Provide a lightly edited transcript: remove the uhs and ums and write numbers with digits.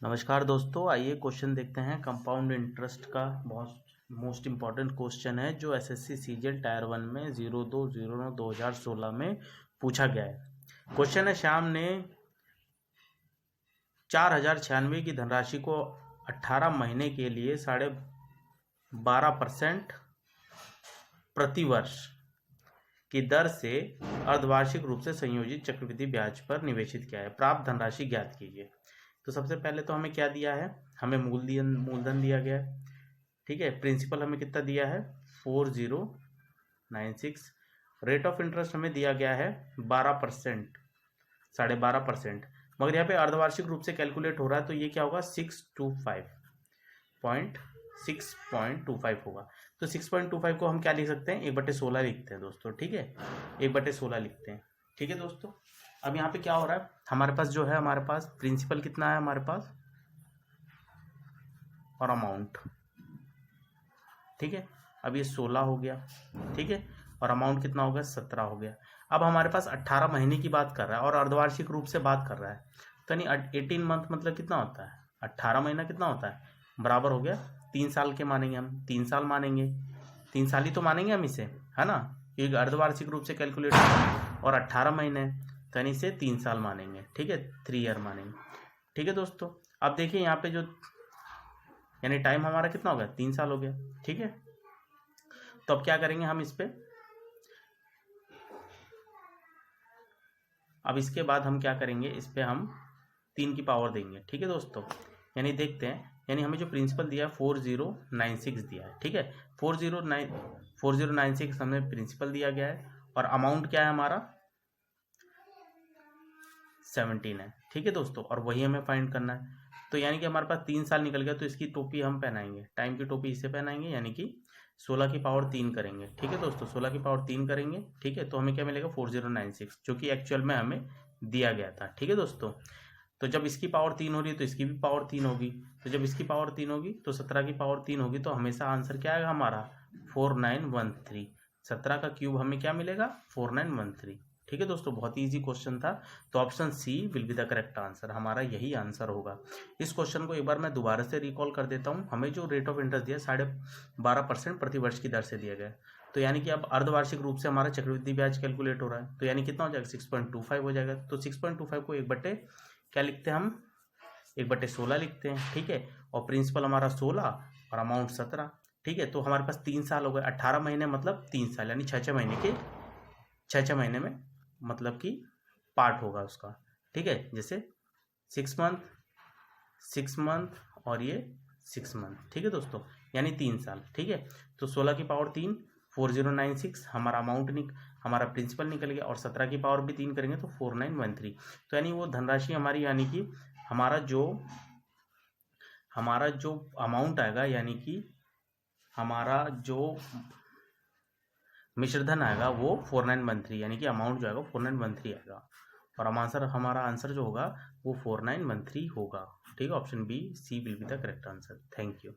नमस्कार दोस्तों, आइए क्वेश्चन देखते हैं। कंपाउंड इंटरेस्ट का बहुत मोस्ट इम्पॉर्टेंट क्वेश्चन है जो एसएससी सीजीएल टायर 1 में 02/09/2016 में पूछा गया है। क्वेश्चन है, श्याम ने 4096 की धनराशि को 18 महीने के लिए 12.5% प्रतिवर्ष की दर से अर्धवार्षिक रूप से संयोजित चक्रवृद्धि ब्याज पर निवेशित किया है। प्राप्त धनराशि ज्ञात कीजिए। तो सबसे पहले तो हमें क्या दिया है, हमें मूलधन दिया गया है। ठीक है, प्रिंसिपल हमें कितना दिया है 4096। रेट ऑफ इंटरेस्ट हमें दिया गया है 12%, 12.5%। मगर यहाँ पे अर्धवार्षिक रूप से कैलकुलेट हो रहा है तो ये क्या होगा 6.25 होगा। तो 6.25 को हम क्या लिख सकते हैं, 1/16 लिखते हैं दोस्तों। ठीक है, 1/16 लिखते हैं। ठीक है दोस्तों, अब यहाँ पे क्या हो रहा है, हमारे पास जो है, हमारे पास प्रिंसिपल कितना है हमारे पास और अमाउंट। ठीक है, अब ये 16 हो गया। ठीक है, और अमाउंट कितना हो गया 17 हो गया। अब हमारे पास 18 महीने की बात कर रहा है और अर्धवार्षिक रूप से बात कर रहा है, तो यानी 18 मंथ मतलब कितना होता है, 18 महीना कितना होता है, बराबर हो गया 3 साल के मानेंगे हम, 3 साल मानेंगे, 3 साल ही तो मानेंगे हम इसे, है ना। ये अर्धवार्षिक रूप से कैलकुलेट और 18 महीने, तो यानी इसे 3 साल मानेंगे। ठीक है, 3 ईयर मानेंगे। ठीक है दोस्तों, अब देखिए यहाँ पे जो यानी टाइम हमारा कितना हो गया 3 साल हो गया। ठीक है, तो अब क्या करेंगे हम इस पे, अब इसके बाद हम क्या करेंगे, इस पे हम 3 की पावर देंगे। ठीक है दोस्तों, यानी देखते हैं, यानी हमें जो प्रिंसिपल दिया है 4096 दिया है। ठीक है, 4096 हमें प्रिंसिपल दिया गया है और अमाउंट क्या है हमारा 17 है। ठीक है दोस्तों, और वही हमें फाइंड करना है। तो यानी कि हमारे पास 3 साल निकल गया, तो इसकी टोपी हम पहनाएंगे, टाइम की टोपी इसे पहनाएंगे, यानी कि 16 की पावर 3 करेंगे। ठीक है दोस्तों, 16 की पावर 3 करेंगे। ठीक है, तो हमें क्या मिलेगा 4096, जो कि एक्चुअल में हमें दिया गया था। ठीक है दोस्तों, तो जब इसकी पावर 3 हो रही है तो इसकी भी पावर 3 होगी, तो जब इसकी पावर 3 होगी तो 17 की पावर 3 होगी, तो हमेशा आंसर क्या आएगा हमारा 4913। 17 का क्यूब हमें क्या मिलेगा 4913। ठीक है दोस्तों, बहुत ही ईजी क्वेश्चन था। तो option C will be the correct answer, हमारा यही आंसर होगा। इस क्वेश्चन को एक बार मैं दोबारा से रिकॉल कर देता हूँ। हमें जो रेट ऑफ इंटरेस्ट दिया 12.5% प्रतिवर्ष की दर से दिया गया, तो यानी कि अब अर्धवार्षिक रूप से हमारा चक्रवृद्धि ब्याज कैलकुलेट हो रहा है, तो यानी कितना हो जाएगा 6.25 हो जाएगा। तो 6.25 को 1 बटे क्या लिखते हैं हम, 1/16 लिखते हैं। ठीक है, और प्रिंसिपल हमारा 16 और अमाउंट 17। ठीक है, तो हमारे पास 3 साल हो गए, 18 महीने मतलब 3 साल, यानी 6 महीने के 6 महीने में मतलब कि पार्ट होगा उसका। ठीक है, जैसे 6 मंथ, 6 मंथ और ये 6 मंथ। ठीक है दोस्तों, यानी 3 साल। ठीक है, तो 16 की पावर 3 4096 हमारा अमाउंट हमारा प्रिंसिपल निकल गया, और 17 की पावर भी 3 करेंगे तो 4913। तो यानी वो धनराशि हमारी, यानी कि हमारा जो अमाउंट आएगा, यानी कि हमारा जो मिश्रधन आएगा वो 4913, यानी कि अमाउंट जो आएगा 4913 आएगा, और हमारा आंसर जो होगा वो 4913 होगा। ठीक है, option B C will be the correct answer. Thank you.